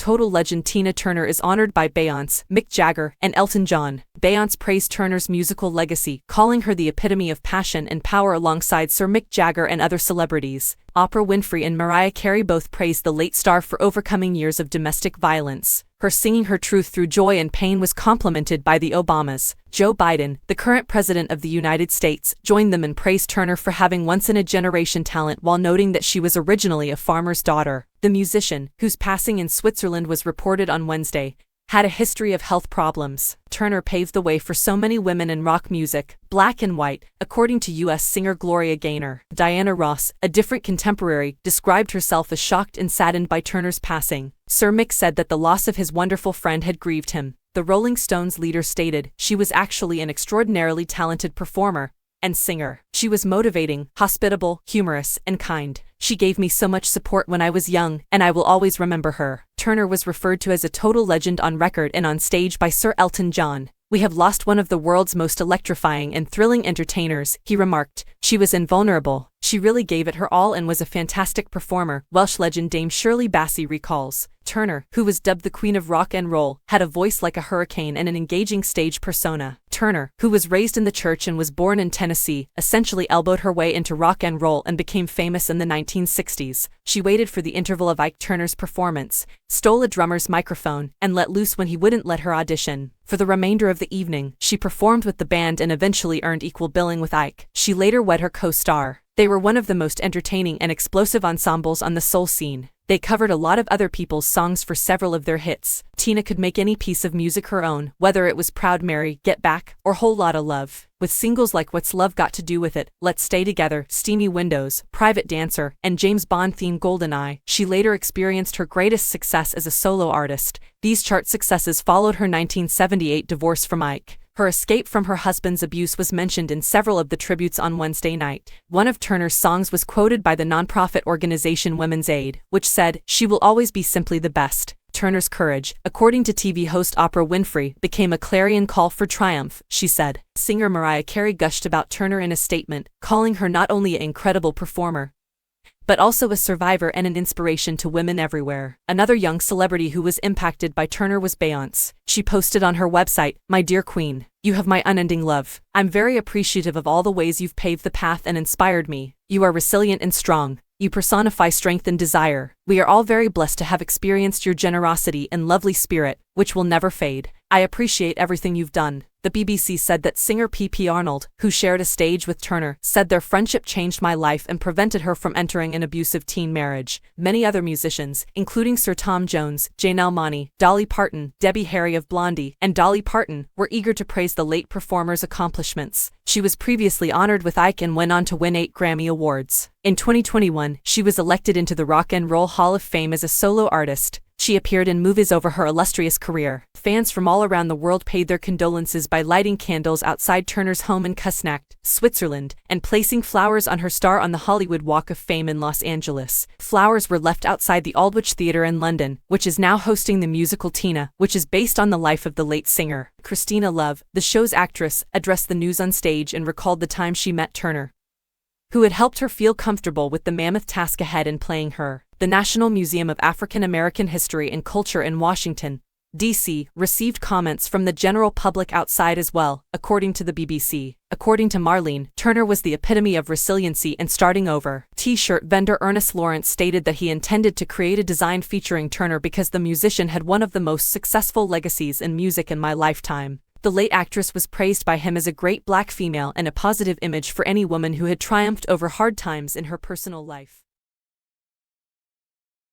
total legend Tina Turner is honored by Beyoncé, Mick Jagger, and Elton John. Beyoncé praised Turner's musical legacy, calling her the epitome of passion and power alongside Sir Mick Jagger and other celebrities. Oprah Winfrey and Mariah Carey both praised the late star for overcoming years of domestic violence. Her singing her truth through joy and pain was complimented by the Obamas. Joe Biden, the current president of the United States, joined them and praised Turner for having once-in-a-generation talent while noting that she was originally a farmer's daughter. The musician, whose passing in Switzerland was reported on Wednesday, had a history of health problems. Turner paved the way for so many women in rock music, black and white, according to U.S. singer Gloria Gaynor. Diana Ross, a different contemporary, described herself as shocked and saddened by Turner's passing. Sir Mick said that the loss of his wonderful friend had grieved him. The Rolling Stones leader stated, "She was actually an extraordinarily talented performer and singer. She was motivating, hospitable, humorous, and kind. She gave me so much support when I was young, and I will always remember her." Turner was referred to as a total legend on record and on stage by Sir Elton John. "We have lost one of the world's most electrifying and thrilling entertainers," he remarked. "She was invulnerable. She really gave it her all and was a fantastic performer," Welsh legend Dame Shirley Bassey recalls. Turner, who was dubbed the Queen of Rock and Roll, had a voice like a hurricane and an engaging stage persona. Turner, who was raised in the church and was born in Tennessee, essentially elbowed her way into rock and roll and became famous in the 1960s. She waited for the interval of Ike Turner's performance, stole a drummer's microphone, and let loose when he wouldn't let her audition. For the remainder of the evening, she performed with the band and eventually earned equal billing with Ike. She later wed her co-star. They were one of the most entertaining and explosive ensembles on the soul scene. They covered a lot of other people's songs for several of their hits. Tina could make any piece of music her own, whether it was Proud Mary, Get Back, or Whole Lotta Love. With singles like What's Love Got to Do With It, Let's Stay Together, Steamy Windows, Private Dancer, and James Bond theme GoldenEye, she later experienced her greatest success as a solo artist. These chart successes followed her 1978 divorce from Ike. Her escape from her husband's abuse was mentioned in several of the tributes on Wednesday night. One of Turner's songs was quoted by the nonprofit organization Women's Aid, which said, "She will always be simply the best." Turner's courage, according to TV host Oprah Winfrey, became a clarion call for triumph, she said. Singer Mariah Carey gushed about Turner in a statement, calling her not only an incredible performer, but also a survivor and an inspiration to women everywhere. Another young celebrity who was impacted by Turner was Beyoncé. She posted on her website, "My dear Queen, you have my unending love. I'm very appreciative of all the ways you've paved the path and inspired me. You are resilient and strong. You personify strength and desire. We are all very blessed to have experienced your generosity and lovely spirit, which will never fade. I appreciate everything you've done." The BBC said that singer P.P. Arnold, who shared a stage with Turner, said their friendship changed my life and prevented her from entering an abusive teen marriage. Many other musicians, including Sir Tom Jones, Janelle Monáe, Dolly Parton, Debbie Harry of Blondie, and Dolly Parton, were eager to praise the late performer's accomplishments. She was previously honored with Ike and went on to win 8 Grammy Awards. In 2021, she was elected into the Rock and Roll Hall of Fame as a solo artist. She appeared in movies over her illustrious career. Fans from all around the world paid their condolences by lighting candles outside Turner's home in Küsnacht, Switzerland, and placing flowers on her star on the Hollywood Walk of Fame in Los Angeles. Flowers were left outside the Aldwych Theatre in London, which is now hosting the musical Tina, which is based on the life of the late singer. Christina Love, the show's actress, addressed the news on stage and recalled the time she met Turner, who had helped her feel comfortable with the mammoth task ahead in playing her. The National Museum of African American History and Culture in Washington, D.C., received comments from the general public outside as well, according to the BBC. According to Marlene, Turner was the epitome of resiliency and starting over. T-shirt vendor Ernest Lawrence stated that he intended to create a design featuring Turner because the musician had one of the most successful legacies in music in my lifetime. The late actress was praised by him as a great black female and a positive image for any woman who had triumphed over hard times in her personal life.